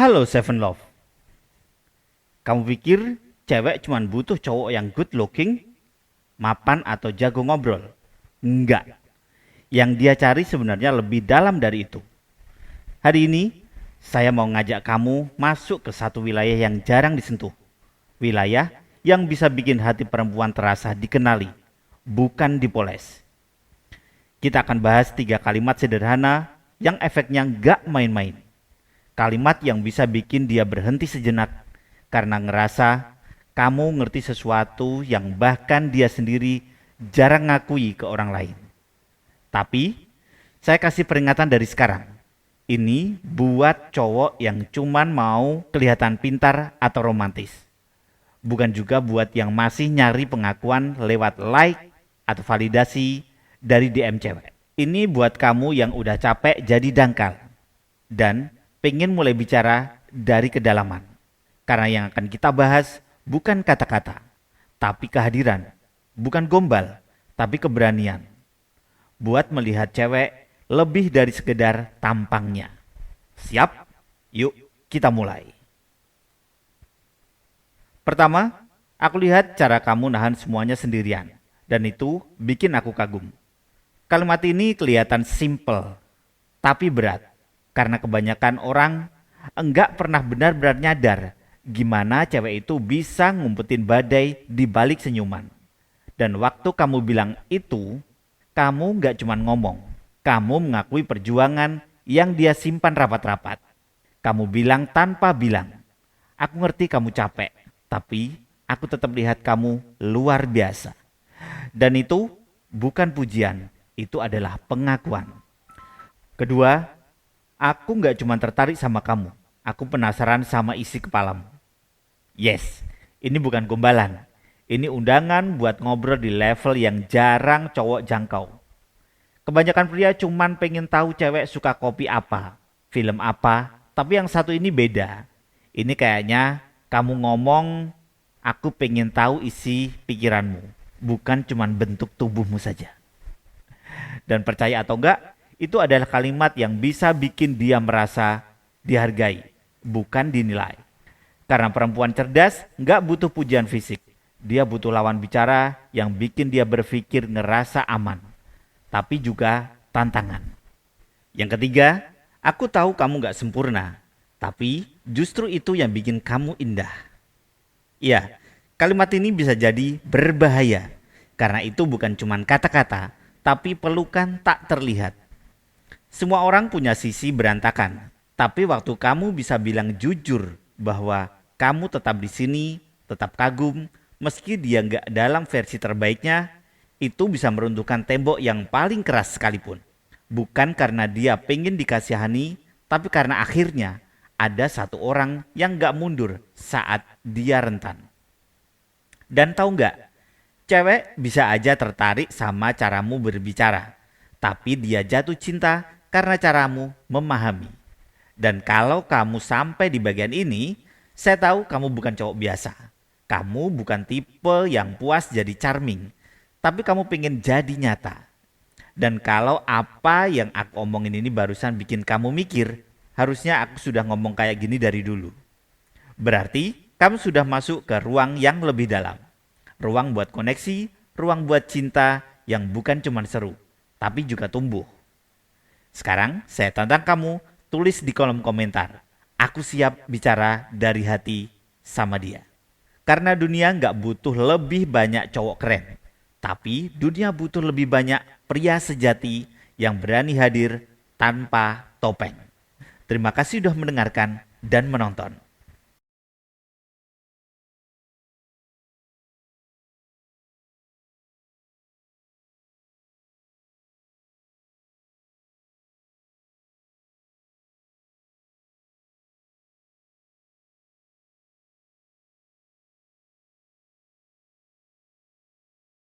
Halo Seven Love. Kamu pikir cewek cuma butuh cowok yang good looking, mapan atau jago ngobrol? Enggak. Yang dia cari sebenarnya lebih dalam dari itu. Hari ini saya mau ngajak kamu masuk ke satu wilayah yang jarang disentuh. Wilayah yang bisa bikin hati perempuan terasa dikenali, bukan dipoles. Kita akan bahas 3 kalimat sederhana yang efeknya nggak main-main. Kalimat yang bisa bikin dia berhenti sejenak karena ngerasa kamu ngerti sesuatu yang bahkan dia sendiri jarang ngakui ke orang lain. Tapi saya kasih peringatan dari sekarang. Ini buat cowok yang cuman mau kelihatan pintar atau romantis. Bukan juga buat yang masih nyari pengakuan lewat like atau validasi dari DM cewek. Ini buat kamu yang udah capek jadi dangkal dan pengen mulai bicara dari kedalaman. Karena yang akan kita bahas bukan kata-kata, tapi kehadiran. Bukan gombal, tapi keberanian. Buat melihat cewek lebih dari sekedar tampangnya. Siap? Yuk kita mulai. Pertama, aku lihat cara kamu nahan semuanya sendirian. Dan itu bikin aku kagum. Kalimat ini kelihatan simple, tapi berat. Karena kebanyakan orang enggak pernah benar-benar nyadar gimana cewek itu bisa ngumpetin badai di balik senyuman. Dan waktu kamu bilang itu, kamu enggak cuma ngomong. Kamu mengakui perjuangan yang dia simpan rapat-rapat. Kamu bilang tanpa bilang. Aku ngerti kamu capek, tapi aku tetap lihat kamu luar biasa. Dan itu bukan pujian, itu adalah pengakuan. Kedua, aku nggak cuma tertarik sama kamu, aku penasaran sama isi kepalamu. Yes, ini bukan gombalan. Ini undangan buat ngobrol di level yang jarang cowok jangkau. Kebanyakan pria cuman pengen tahu cewek suka kopi apa, film apa, tapi yang satu ini beda. Ini kayaknya kamu ngomong, aku pengen tahu isi pikiranmu, bukan cuman bentuk tubuhmu saja. Dan percaya atau enggak, itu adalah kalimat yang bisa bikin dia merasa dihargai, bukan dinilai. Karena perempuan cerdas nggak butuh pujian fisik. Dia butuh lawan bicara yang bikin dia berpikir ngerasa aman. Tapi juga tantangan. Yang ketiga, aku tahu kamu nggak sempurna. Tapi justru itu yang bikin kamu indah. Iya, kalimat ini bisa jadi berbahaya. Karena itu bukan cuma kata-kata, tapi pelukan tak terlihat. Semua orang punya sisi berantakan, tapi waktu kamu bisa bilang jujur bahwa kamu tetap di sini, tetap kagum, meski dia nggak dalam versi terbaiknya, itu bisa meruntuhkan tembok yang paling keras sekalipun. Bukan karena dia pengen dikasihani, tapi karena akhirnya ada satu orang yang nggak mundur saat dia rentan. Dan tahu nggak, cewek bisa aja tertarik sama caramu berbicara, tapi dia jatuh cinta karena caramu memahami. Dan kalau kamu sampai di bagian ini, saya tahu kamu bukan cowok biasa. Kamu bukan tipe yang puas jadi charming, tapi kamu pengen jadi nyata. Dan kalau apa yang aku omongin ini barusan bikin kamu mikir, harusnya aku sudah ngomong kayak gini dari dulu. Berarti kamu sudah masuk ke ruang yang lebih dalam. Ruang buat koneksi, ruang buat cinta yang bukan cuma seru, tapi juga tumbuh. Sekarang saya tantang kamu, tulis di kolom komentar. Aku siap bicara dari hati sama dia. Karena dunia nggak butuh lebih banyak cowok keren. Tapi dunia butuh lebih banyak pria sejati yang berani hadir tanpa topeng. Terima kasih sudah mendengarkan dan menonton.